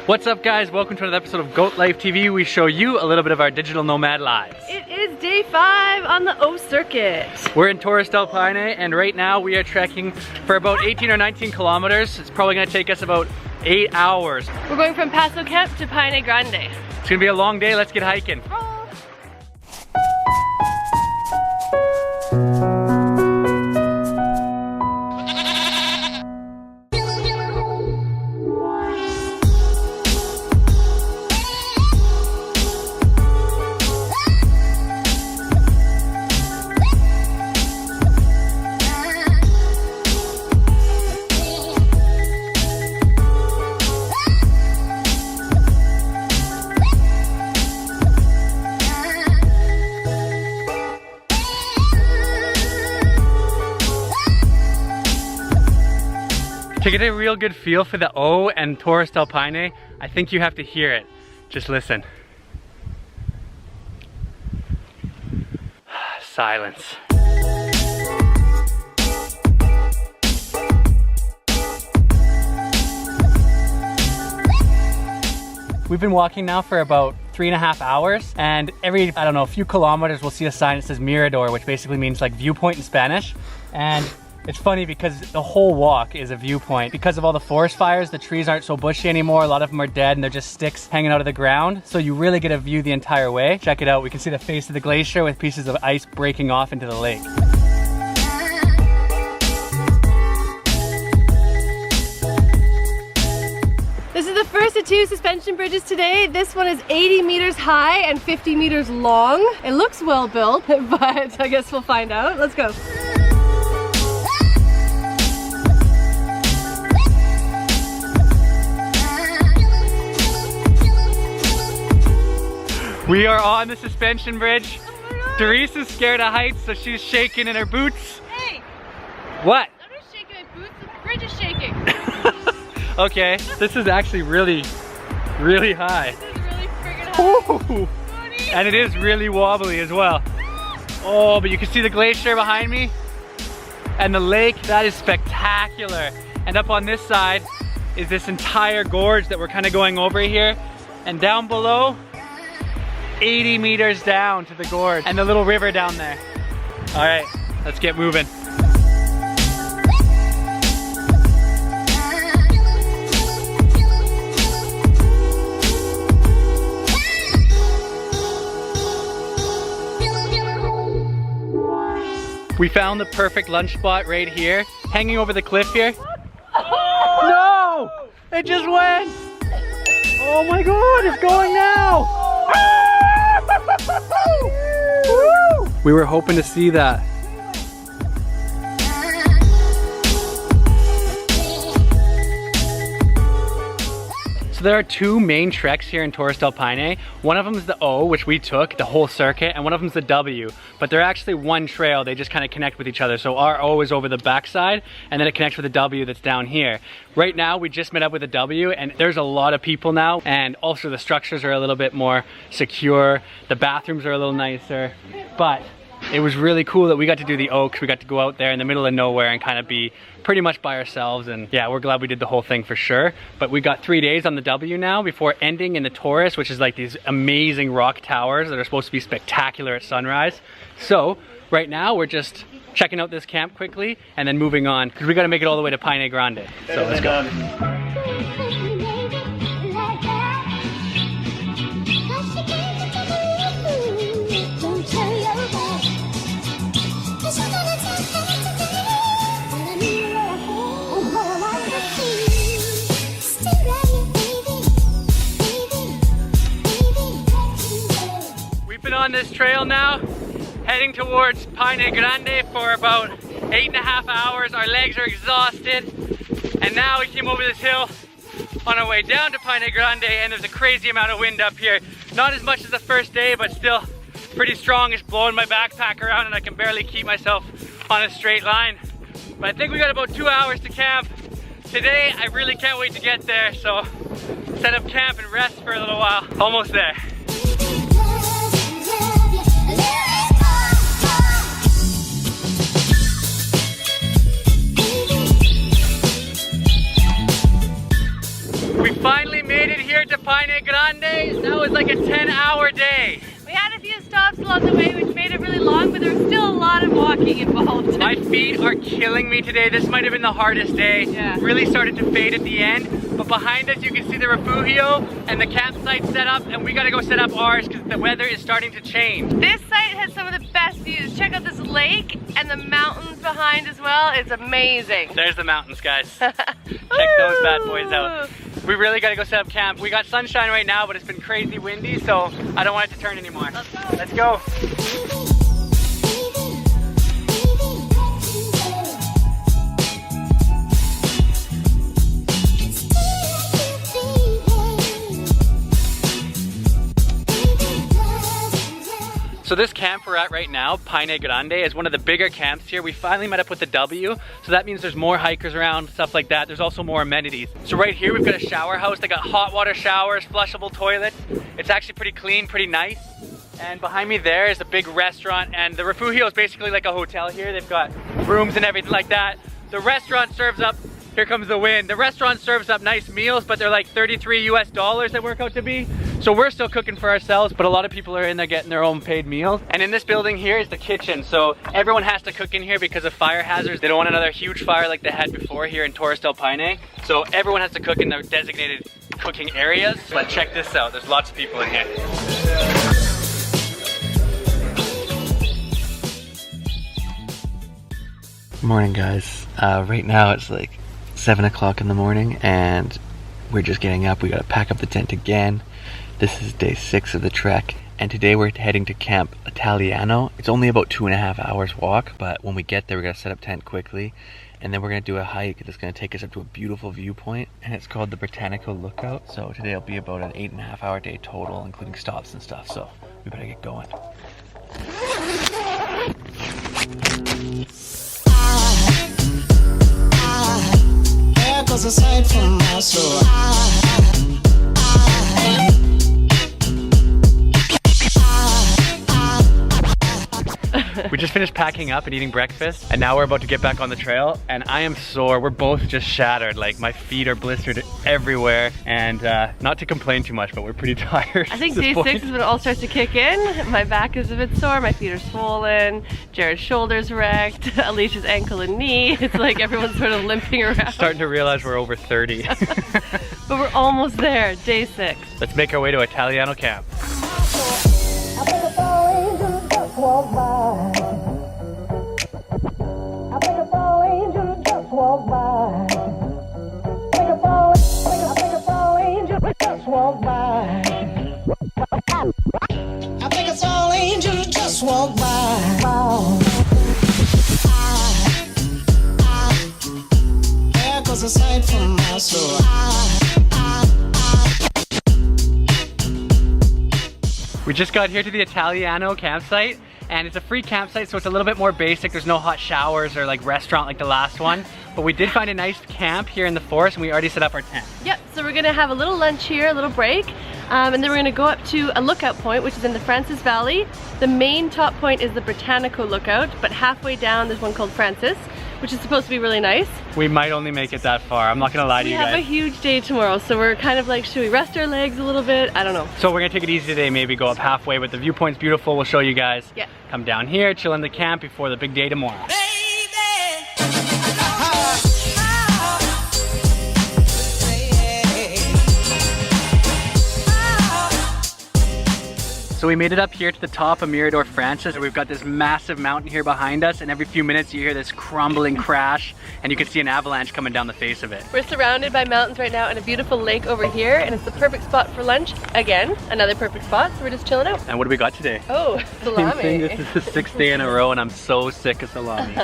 What's up guys, welcome to another episode of Goat Life TV. We show you a little bit of our digital nomad lives. It is day 5 on the O circuit. We're in Torres Del Paine and right now we are trekking for about 18 or 19 kilometers. It's probably gonna take us about 8 hours. We're going from Paso Camp to Paine Grande. It's gonna be a long day, let's get hiking. To get a real good feel for the O and Torres Del Paine, I think you have to hear it. Just listen. Silence. We've been walking now for about 3.5 hours, and every, I don't know, a few kilometers we'll see a sign that says Mirador, which basically means like viewpoint in Spanish. And it's funny because the whole walk is a viewpoint. Because of all the forest fires, the trees aren't so bushy anymore. A lot of them are dead and they're just sticks hanging out of the ground. So you really get a view the entire way. Check it out. We can see the face of the glacier with pieces of ice breaking off into the lake. This is the first of 2 suspension bridges today. This one is 80 meters high and 50 meters long. It looks well built, but I guess we'll find out. Let's go. We are on the suspension bridge. Oh, Therese is scared of heights, so she's shaking in her boots. Hey! What? I'm not shaking my boots, the bridge is shaking. Okay, this is actually really high. This is really friggin' high. Ooh. And it is really wobbly as well. Oh, but you can see the glacier behind me. And the lake, that is spectacular. And up on this side is this entire gorge that we're kind of going over here. And down below, 80 meters down to the gorge and the little river down there. All right, let's get moving. We found the perfect lunch spot right here, hanging over the cliff here. No! It just went! Oh my God, it's going now! We were hoping to see that. So there are 2 main treks here in Torres Del Paine. One of them is the O, which we took, the whole circuit, and one of them is the W. But they're actually one trail, they just kind of connect with each other. So our O is over the backside, and then it connects with the W that's down here. Right now, we just met up with the W, and there's a lot of people now, and also the structures are a little bit more secure. The bathrooms are a little nicer, but it was really cool that we got to do the O because we got to go out there in the middle of nowhere and kind of be pretty much by ourselves. And yeah, we're glad we did the whole thing for sure. But we got 3 days on the W now before ending in the Torres, which is like these amazing rock towers that are supposed to be spectacular at sunrise. So right now we're just checking out this camp quickly and then moving on because we got to make it all the way to Paine Grande. So let's go. On this trail now, heading towards Paine Grande for about 8.5 hours. Our legs are exhausted, and now we came over this hill on our way down to Paine Grande, and there's a crazy amount of wind up here. Not as much as the first day, but still pretty strong. It's blowing my backpack around and I can barely keep myself on a straight line. But I think we got about 2 hours to camp. Today, I really can't wait to get there, so set up camp and rest for a little while. Almost there. We finally made it here to Paine Grande. That was like a 10-hour day. We had a few stops along the way, which made it really long, but there was still a lot of walking involved. My feet are killing me today. This might have been the hardest day. Yeah. Really started to fade at the end. But behind us, you can see the refugio and the campsite set up, and we gotta go set up ours because the weather is starting to change. This site has some of the best views. Check out this lake and the mountains behind as well. It's amazing. There's the mountains, guys. Check those bad boys out. We really gotta go set up camp. We got sunshine right now, but it's been crazy windy, so I don't want it to turn anymore. Let's go. So this camp we're at right now, Paine Grande, is one of the bigger camps here. We finally met up with the W, so that means there's more hikers around, stuff like that. There's also more amenities. So right here we've got a shower house. They got hot water showers, flushable toilets. It's actually pretty clean, pretty nice. And behind me there is a big restaurant, and the refugio is basically like a hotel here. They've got rooms and everything like that. The restaurant serves up, here comes the wind. The restaurant serves up nice meals, but they're like $33 US they work out to be. So we're still cooking for ourselves, but a lot of people are in there getting their own paid meals. And in this building here is the kitchen. So everyone has to cook in here because of fire hazards. They don't want another huge fire like they had before here in Torres Del Paine. So everyone has to cook in their designated cooking areas. But check this out, there's lots of people in here. Morning, guys. Right now it's like 7 o'clock in the morning and we're just getting up. We gotta pack up the tent again. This is day 6 of the trek, and today we're heading to Camp Italiano. It's only about 2.5 hours walk, but when we get there, we're gonna set up tent quickly, and then we're gonna do a hike that's gonna take us up to a beautiful viewpoint, and it's called the BRITANICO Lookout. So today will be about an 8.5 hour day total, including stops and stuff, so we better get going. There goes a sight from my soul. We just finished packing up and eating breakfast, and now we're about to get back on the trail, and I am sore. We're both just shattered. Like, my feet are blistered everywhere, and not to complain too much, but we're pretty tired. I think day 6 is when it all starts to kick in. My back is a bit sore, my feet are swollen, Jarryd's shoulder's wrecked, Alesha's ankle and knee. It's like everyone's sort of limping around. Starting to realize we're over 30. But we're almost there, day 6. Let's make our way to Italiano camp. We just got here to the Italiano campsite, and it's a free campsite, so it's a little bit more basic. There's no hot showers or like restaurant like the last one, but we did find a nice camp here in the forest, and we already set up our tent. Yep, so we're gonna have a little lunch here, a little break, and then we're gonna go up to a lookout point, which is in the Francis Valley. The main top point is the BRITANICO Lookout, but halfway down there's one called Francis, which is supposed to be really nice. We might only make it that far. I'm not gonna lie to you guys. We have a huge day tomorrow, so we're kind of like, should we rest our legs a little bit? I don't know. So we're gonna take it easy today, maybe go up halfway, but the viewpoint's beautiful. We'll show you guys. Yeah. Come down here, chill in the camp before the big day tomorrow. So we made it up here to the top of Mirador Francis. We've got this massive mountain here behind us, and every few minutes you hear this crumbling crash, and you can see an avalanche coming down the face of it. We're surrounded by mountains right now and a beautiful lake over here, and it's the perfect spot for lunch. Again, another perfect spot, so we're just chilling out. And what do we got today? Oh, salami. This is the 6th day in a row, and I'm so sick of salami.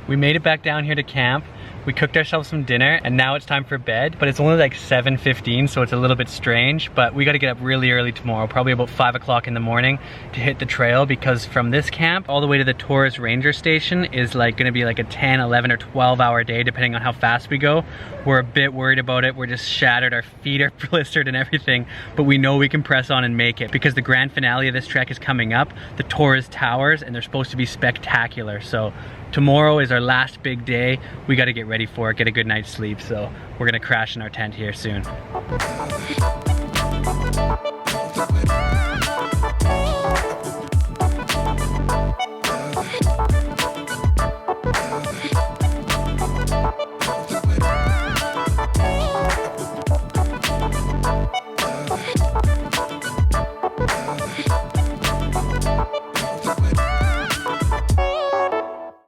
We made it back down here to camp. We cooked ourselves some dinner and now it's time for bed, but it's only like 7:15, so it's a little bit strange, but we gotta get up really early tomorrow, probably about 5 o'clock in the morning to hit the trail, because from this camp all the way to the Torres Ranger Station is like gonna be like a 10, 11 or 12 hour day depending on how fast we go. We're a bit worried about it. We're just shattered. Our feet are blistered and everything, but we know we can press on and make it because the grand finale of this trek is coming up, the Torres Towers, and they're supposed to be spectacular. So tomorrow is our last big day. We got to get ready for it, get a good night's sleep. So we're gonna crash in our tent here soon.